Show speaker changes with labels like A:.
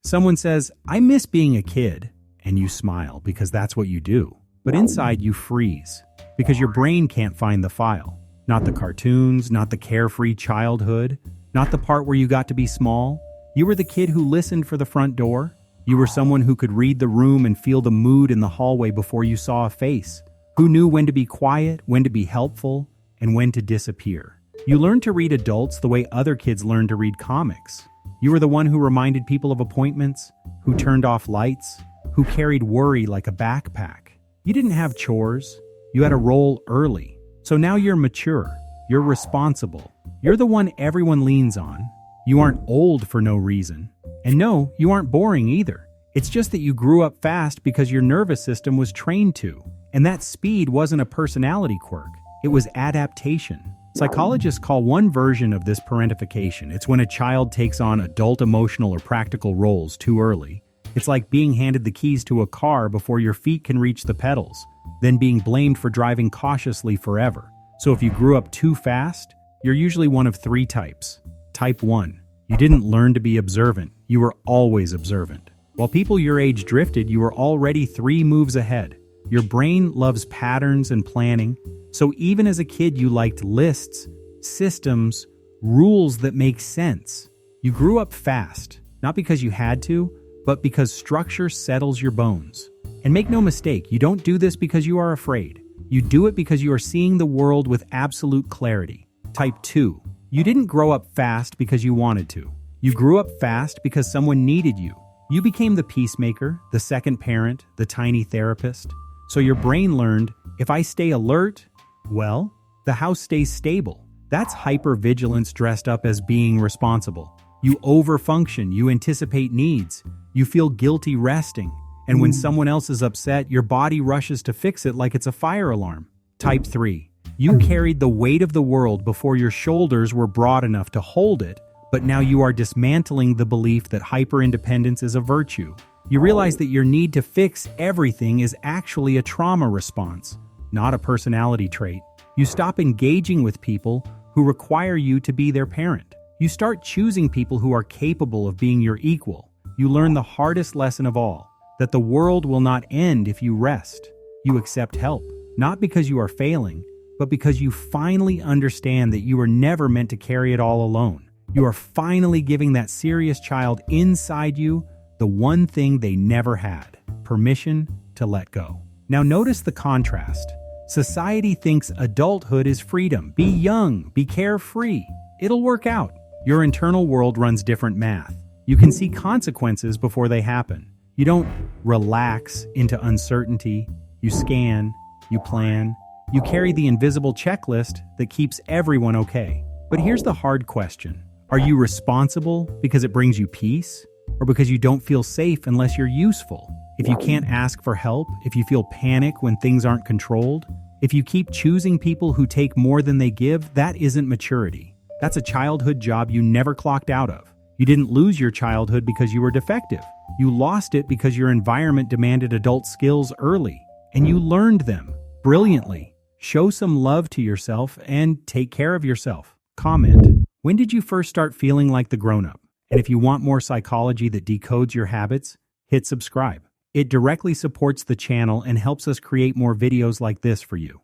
A: Someone says, "I miss being a kid," and you smile because that's what you do. But inside you freeze because your brain can't find the file. Not the cartoons, not the carefree childhood, not the part where you got to be small. You were the kid who listened for the front door. You were someone who could read the room and feel the mood in the hallway before you saw a face. Who knew when to be quiet, when to be helpful, and when to disappear. You learned to read adults the way other kids learned to read comics. You were the one who reminded people of appointments, who turned off lights, who carried worry like a backpack. You didn't have chores. You had a role early. So now you're mature. You're responsible. You're the one everyone leans on. You aren't old for no reason. And no, you aren't boring either. It's just that you grew up fast because your nervous system was trained to. And that speed wasn't a personality quirk. It was adaptation. Psychologists call one version of this parentification. It's when a child takes on adult emotional or practical roles too early. It's like being handed the keys to a car before your feet can reach the pedals, then being blamed for driving cautiously forever. So if you grew up too fast, you're usually one of three types. Type 1. You didn't learn to be observant. You were always observant. While people your age drifted, you were already 3 moves ahead. Your brain loves patterns and planning, so even as a kid you liked lists, systems, rules that make sense. You grew up fast, not because you had to, but because structure settles your bones. And make no mistake, you don't do this because you are afraid. You do it because you are seeing the world with absolute clarity. Type 2. You didn't grow up fast because you wanted to. You grew up fast because someone needed you. You became the peacemaker, the second parent, the tiny therapist. So your brain learned, if I stay alert, well, the house stays stable. That's hypervigilance dressed up as being responsible. You overfunction, you anticipate needs, you feel guilty resting. And when someone else is upset, your body rushes to fix it like it's a fire alarm. Type 3. You carried the weight of the world before your shoulders were broad enough to hold it, but now you are dismantling the belief that hyperindependence is a virtue. You realize that your need to fix everything is actually a trauma response, not a personality trait. You stop engaging with people who require you to be their parent. You start choosing people who are capable of being your equal. You learn the hardest lesson of all, that the world will not end if you rest. You accept help, not because you are failing, but because you finally understand that you were never meant to carry it all alone. You are finally giving that serious child inside you the one thing they never had: permission to let go. Now notice the contrast. Society thinks adulthood is freedom. Be young, be carefree. It'll work out. Your internal world runs different math. You can see consequences before they happen. You don't relax into uncertainty. You scan, you plan, you carry the invisible checklist that keeps everyone okay. But here's the hard question. Are you responsible because it brings you peace? Or because you don't feel safe unless you're useful? If you can't ask for help, if you feel panic when things aren't controlled, if you keep choosing people who take more than they give, that isn't maturity. That's a childhood job you never clocked out of. You didn't lose your childhood because you were defective. You lost it because your environment demanded adult skills early, and you learned them brilliantly. Show some love to yourself and take care of yourself. Comment: when did you first start feeling like the grown-up? And if you want more psychology that decodes your habits, hit subscribe. It directly supports the channel and helps us create more videos like this for you.